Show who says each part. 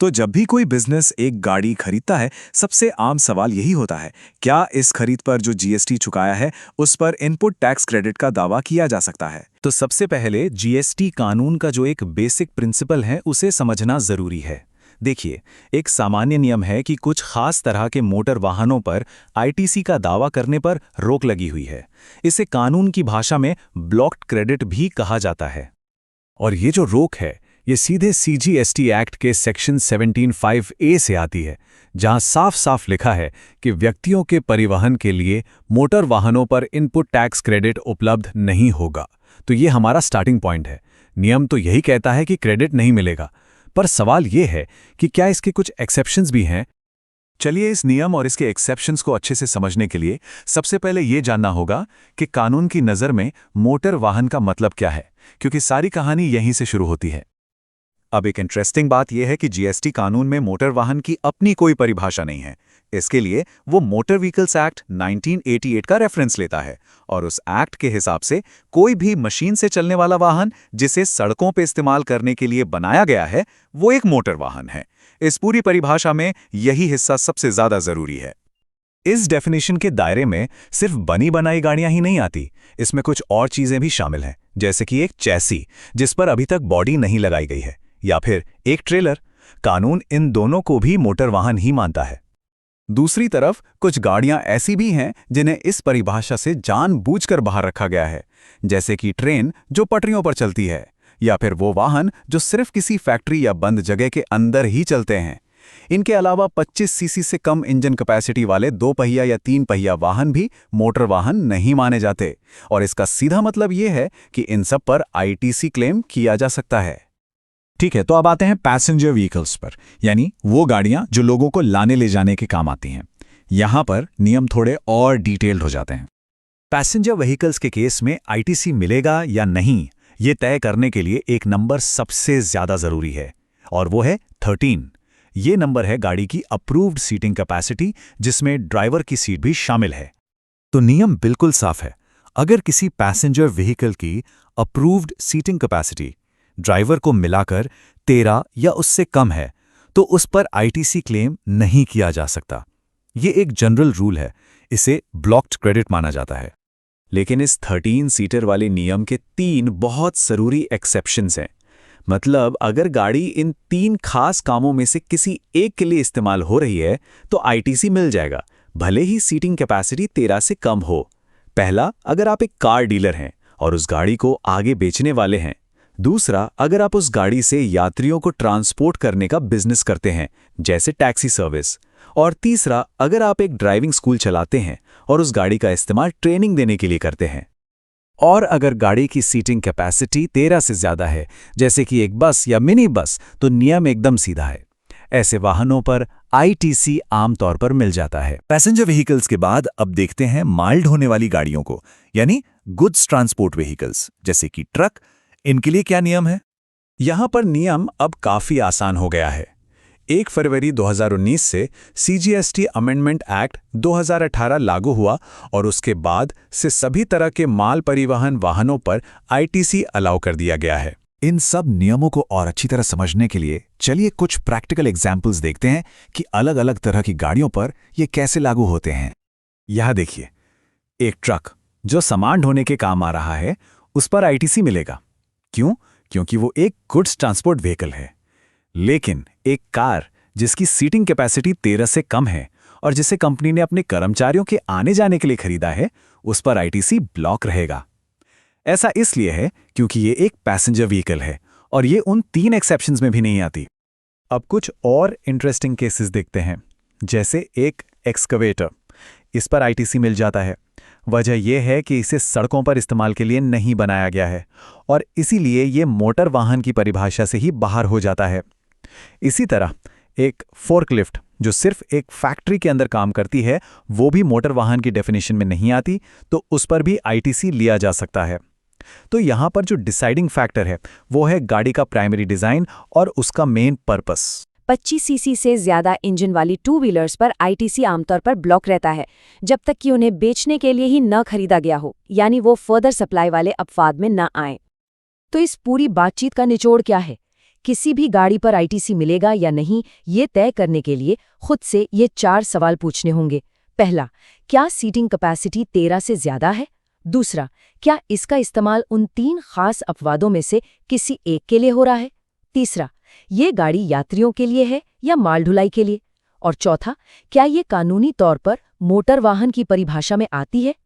Speaker 1: तो जब भी कोई बिजनेस एक गाड़ी खरीदता है, सबसे आम सवाल यही होता है, क्या इस खरीद पर जो जीएसटी चुकाया है, उस पर इनपुट टैक्स क्रेडिट का दावा किया जा सकता है? तो सबसे पहले जीएसटी कानून का जो एक बेसिक प्रिंसिपल है, उसे समझना जरूरी है। देखिए, एक सामान्य नियम है कि कुछ खास तरह के मोटर वाहनों पर आईटीसी का दावा करने पर रोक लगी हुई है। इसे कानून की भाषा में ब्लॉक्ड क्रेडिट भी कहा जाता है। और ये जो रोक है, ये सीधे सीजीएसटी एक्ट के सेक्शन 17(5)(a) से आती है, जहां साफ साफ लिखा है कि व्यक्तियों के परिवहन के लिए मोटर वाहनों पर इनपुट टैक्स क्रेडिट उपलब्ध नहीं होगा। तो ये हमारा स्टार्टिंग पॉइंट है। नियम तो यही कहता है कि क्रेडिट नहीं मिलेगा, पर सवाल ये है कि क्या इसके कुछ एक्सेप्शंस भी हैं? चलिए इस नियम और इसके एक्सेप्शंस को अच्छे से समझने के लिए सबसे पहले ये जानना होगा कि कानून की नज़र में मोटर वाहन का मतलब क्या है, क्योंकि सारी कहानी यहीं से शुरू होती है। अब एक इंटरेस्टिंग बात यह है कि जीएसटी कानून में मोटर वाहन की अपनी कोई परिभाषा नहीं है। इसके लिए वो मोटर व्हीकल्स एक्ट 1988 का रेफरेंस लेता है, और उस एक्ट के हिसाब से कोई भी मशीन से चलने वाला वाहन जिसे सड़कों पर इस्तेमाल करने के लिए बनाया गया है, वो एक मोटर वाहन है। इस पूरी परिभाषा में यही हिस्सा सबसे ज्यादा जरूरी है। इस डेफिनेशन के दायरे में सिर्फ बनी बनाई गाड़ियां ही नहीं आती, इसमें कुछ और चीजें भी शामिल हैं, जैसे कि एक चैसी जिस पर अभी तक बॉडी नहीं लगाई गई है, या फिर एक ट्रेलर। कानून इन दोनों को भी मोटर वाहन ही मानता है। दूसरी तरफ कुछ गाड़ियां ऐसी भी हैं जिन्हें इस परिभाषा से जानबूझकर बाहर रखा गया है, जैसे कि ट्रेन जो पटरियों पर चलती है, या फिर वो वाहन जो सिर्फ किसी फैक्ट्री या बंद जगह के अंदर ही चलते हैं। इनके अलावा 25 सीसी से कम इंजन कैपेसिटी वाले 2 पहिया या 3 पहिया वाहन भी मोटर वाहन नहीं माने जाते, और इसका सीधा मतलब ये है कि इन सब पर आईटीसी क्लेम किया जा सकता है। ठीक है, तो अब आते हैं पैसेंजर व्हीकल्स पर, यानी वो गाड़ियां जो लोगों को लाने ले जाने के काम आती हैं। यहां पर नियम थोड़े और डिटेल्ड हो जाते हैं। पैसेंजर व्हीकल्स के केस में आईटीसी मिलेगा या नहीं, ये तय करने के लिए एक नंबर सबसे ज्यादा जरूरी है, और वो है 13। ये नंबर है गाड़ी की अप्रूव्ड सीटिंग कैपेसिटी, जिसमें ड्राइवर की सीट भी शामिल है। तो नियम बिल्कुल साफ है, अगर किसी पैसेंजर व्हीकल की अप्रूव्ड सीटिंग कैपेसिटी ड्राइवर को मिलाकर 13 या उससे कम है, तो उस पर आईटीसी क्लेम नहीं किया जा सकता। ये एक जनरल रूल है, इसे ब्लॉक्ड क्रेडिट माना जाता है। लेकिन इस 13 सीटर वाले नियम के 3 बहुत जरूरी एक्सेप्शंस हैं। मतलब अगर गाड़ी इन 3 खास कामों में से किसी एक के लिए इस्तेमाल हो रही है, तो आईटीसी मिल जाएगा, भले ही सीटिंग कैपेसिटी 13 से कम हो। पहला, अगर आप एक कार डीलर हैं और उस गाड़ी को आगे बेचने वाले हैं। दूसरा, अगर आप उस गाड़ी से यात्रियों को ट्रांसपोर्ट करने का बिजनेस करते हैं, जैसे टैक्सी सर्विस। और तीसरा, अगर आप एक ड्राइविंग स्कूल चलाते हैं और उस गाड़ी का इस्तेमाल ट्रेनिंग देने के लिए करते हैं। और अगर गाड़ी की सीटिंग कैपेसिटी 13 से ज्यादा है, जैसे कि एक बस या मिनी बस, तो नियम एकदम सीधा है। ऐसे वाहनों पर आईटीसी आमतौर पर मिल जाता है। पैसेंजर व्हीकल्स के बाद अब देखते हैं माइल्ड होने वाली गाड़ियों को, यानी गुड्स ट्रांसपोर्ट व्हीकल्स, जैसे कि ट्रक। इनके लिए क्या नियम है? यहां पर नियम अब काफी आसान हो गया है। 1 फरवरी 2019 से सीजीएसटी अमेंडमेंट एक्ट 2018 लागू हुआ, और उसके बाद से सभी तरह के माल परिवहन वाहनों पर आईटीसी अलाउ कर दिया गया है। इन सब नियमों को और अच्छी तरह समझने के लिए चलिए कुछ प्रैक्टिकल एग्जाम्पल्स देखते हैं कि अलग अलग तरह की गाड़ियों पर ये कैसे लागू होते हैं। यह देखिए, एक ट्रक जो सामान ढोने के काम आ रहा है, उस पर आईटीसी मिलेगा। क्यों? क्योंकि वो एक गुड्स ट्रांसपोर्ट व्हीकल है। लेकिन एक कार जिसकी सीटिंग कैपेसिटी 13 से कम है और जिसे कंपनी ने अपने कर्मचारियों के आने जाने के लिए खरीदा है, उस पर आईटीसी ब्लॉक रहेगा। ऐसा इसलिए है क्योंकि ये एक पैसेंजर व्हीकल है और ये उन 3 एक्सेप्शंस में भी नहीं आती। अब कुछ और इंटरेस्टिंग केसेस देखते हैं, जैसे एक एक्सकवेटर। इस पर आईटीसी मिल जाता है। वजह यह है कि इसे सड़कों पर इस्तेमाल के लिए नहीं बनाया गया है, और इसीलिए ये मोटर वाहन की परिभाषा से ही बाहर हो जाता है। इसी तरह एक फोर्कलिफ्ट जो सिर्फ एक फैक्ट्री के अंदर काम करती है, वो भी मोटर वाहन की डेफिनेशन में नहीं आती, तो उस पर भी आईटीसी लिया जा सकता है। तो यहाँ पर जो डिसाइडिंग फैक्टर है वो है गाड़ी का प्राइमरी डिजाइन और उसका मेन पर्पस।
Speaker 2: 25 सीसी से ज्यादा इंजन वाली 2 व्हीलर्स पर आईटीसी आमतौर पर ब्लॉक रहता है, जब तक कि उन्हें बेचने के लिए ही न खरीदा गया हो, यानी वो फर्दर सप्लाई वाले अपवाद में न आए। तो इस पूरी बातचीत का निचोड़ क्या है किसी भी गाड़ी पर आईटीसी मिलेगा या नहीं, ये तय करने के लिए खुद से ये 4 सवाल पूछने होंगे। पहला, क्या सीटिंग कैपेसिटी 13 से ज्यादा है? दूसरा, क्या इसका इस्तेमाल उन 3 खास अपवादों में से किसी एक के लिए हो रहा है? तीसरा, ये गाड़ी यात्रियों के लिए है या माल ढुलाई के लिए? और चौथा, क्या ये कानूनी तौर पर मोटर वाहन की परिभाषा में आती है?